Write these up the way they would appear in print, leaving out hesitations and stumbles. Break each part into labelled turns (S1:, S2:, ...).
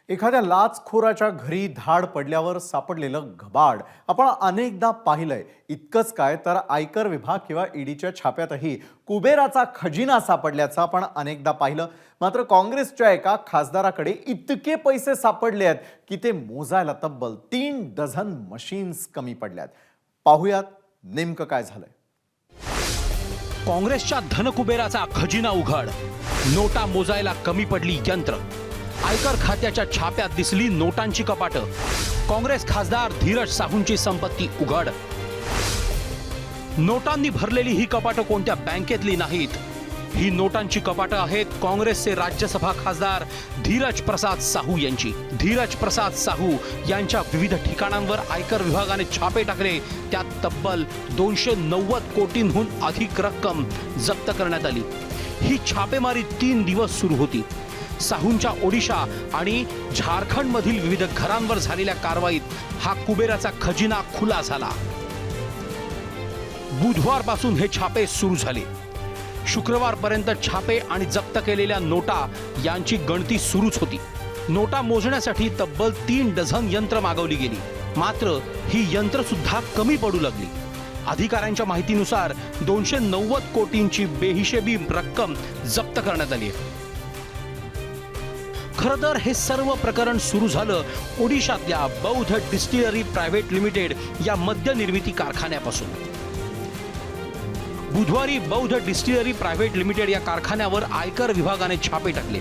S1: एखाद्या लाचखोराच्या घरी धाड पडल्यावर सापडलेलं घबाड आपण अनेकदा पाहिलंय. इतकंच काय तर आयकर विभाग किंवा ईडीच्या छाप्यातही कुबेराचा खजिना सापडल्याचं आपण अनेकदा पाहिलं. मात्र काँग्रेसच्या एका खासदाराकडे इतके पैसे सापडले आहेत की ते मोजायला तब्बल 3 डझन मशीन्स कमी पडल्यात. पाहुयात नेमकं काय झालंय.
S2: काँग्रेसच्या धनकुबेराचा खजिना उघड. नोटा मोजायला कमी पडली यंत्र. आयकर खात्याच्या छाप्यात दिसली नोटांची कपाटं. काँग्रेस खासदार धीरज साहूंची संपत्ती उघड. नोटांनी भरलेली ही कपाटं कोणत्या बँकेतली नाहीत. ही नोटांची कपाटं आहेत काँग्रेसचे राज्यसभा खासदार धीरज प्रसाद साहू यांची. धीरज प्रसाद साहू यांच्या विविध ठिकाणांवर आयकर विभागाने छापे टाकले. त्यात तब्बल 290 कोटींहून अधिक रक्कम जप्त करण्यात आली. ही छापेमारी 3 दिवस सुरू होती. साहूंच्या ओडिशा आणि झारखंडमधील विविध घरांवर झालेल्या कारवाईत हा कुबेराचा खजिना खुला झाला. बुधवारपासून हे छापे सुरू झाले. शुक्रवारपर्यंत छापे आणि जप्त केलेल्या नोटा यांची गणती सुरूच होती. नोटा मोजण्यासाठी तब्बल 3 डझन यंत्र मागवली गेली. मात्र ही यंत्र सुद्धा कमी पडू लागली. अधिकाऱ्यांच्या माहितीनुसार 290 कोटींची बेहिशेबी रक्कम जप्त करण्यात आली. खरं तर हे सर्व प्रकरण सुरू झालं ओडिशातल्या बौद्ध डिस्टिलरी प्रायव्हेट लिमिटेड या मद्य निर्मिती कारखान्यापासून. बुधवारी बौद्ध डिस्टिलरी प्रायव्हेट लिमिटेड या कारखान्यावर आयकर विभागाने छापे टाकले.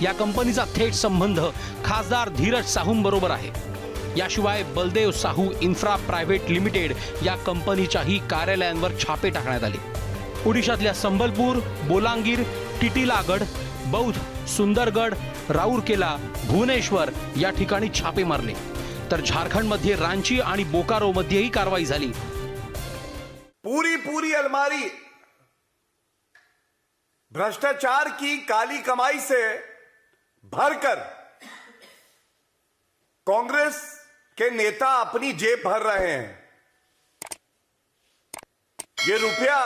S2: या कंपनीचा थेट संबंध खासदार धीरज साहूंबरोबर आहे. याशिवाय Baldev Sahu infra private limited या कंपनीच्याही कार्यालयांवर छापे टाकण्यात आले. ओडिशातल्या संबलपूर, बोलांगीर, टिटिलागड, बौद्ध, सुंदरगड, राउरकेला, भुवनेश्वर या ठिकाणी छापे मारले. तर झारखंडमध्ये रांची आणि बोकारोमध्येही कारवाई झाली.
S3: पूरी अलमारी भ्रष्टाचार की काली कमाई से भरकर कांग्रेस के नेता अपनी जेब भर रहे हैं. ये रुपया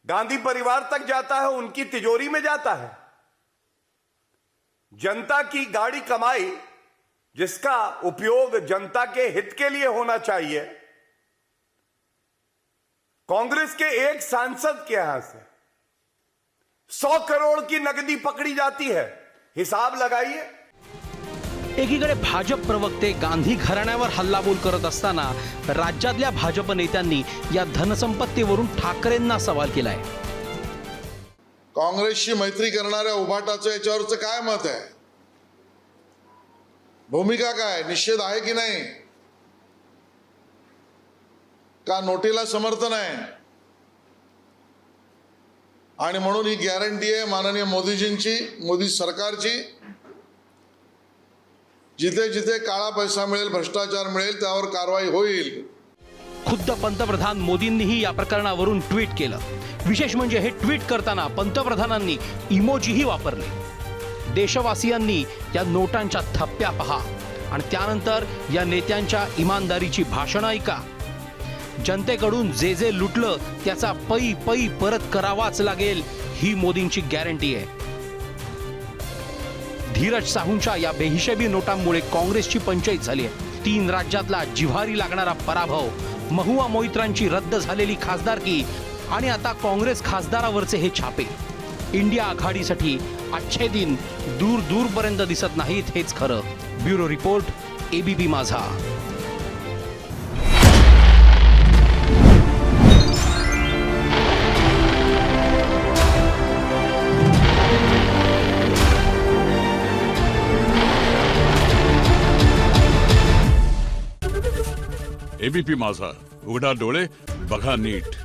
S3: गांधी परिवार तक जाता है, उनकी तिजोरी में जाता है. जनता की गाड़ी कमाई जिसका उपयोग जनता के हित के लिए होना चाहिए, कांग्रेस के एक सांसद के यहां से 100 करोड़ की नकदी पकड़ी जाती है. हिसाब लगाइए.
S2: एकीकडे भाजप प्रवक्ते गांधी घराण्यावर हल्लाबोल करत असताना राज्यातल्या भाजप नेत्यांनी या धनसंपत्तीवरून ठाकरेंना सवाल केलाय.
S4: काँग्रेसशी मैत्री करणाऱ्या उभाटाचं याच्यावरचं काय मत आहे? भूमिका काय? निषेध आहे की नाही? का नोटीला समर्थन आहे? आणि म्हणून ही गॅरंटी आहे माननीय मोदीजींची, मोदी सरकारची, जिथे जिथे काळा पैसा मिळेल, भ्रष्टाचार मिळेल, त्यावर कारवाई होईल.
S2: खुद्द पंतप्रधान मोदींनीही या प्रकरणावरून ट्विट केलं. विशेष म्हणजे हे ट्विट करताना पंतप्रधानांनी इमोजीही वापरले. देशवासियांनी या नोटांच्या थप्प्या पहा आणि त्यानंतर या नेत्यांच्या इमानदारीची भाषणं ऐका. जनतेकडून जे जे लुटलं त्याचा पै पै परत करावाच लागेल, ही मोदींची गॅरंटी आहे. धीरज साहूंच्या या बेहिशेबी नोटांमुळे काँग्रेसची पंचायत झाली आहे. 3 राज्यातला जिव्हारी लागणारा पराभव, महुआ मोइत्रांची रद्द झालेली खासदारकी आणि आता काँग्रेस खासदारावरचे हे छापे. इंडिया आघाडीसाठी अच्छे दिन दूर दूरपर्यंत दिसत नाहीत, हेच खरं. ब्युरो रिपोर्ट, ABP माझा.
S5: ABP माझा, उघडा डोळे बघा नीट.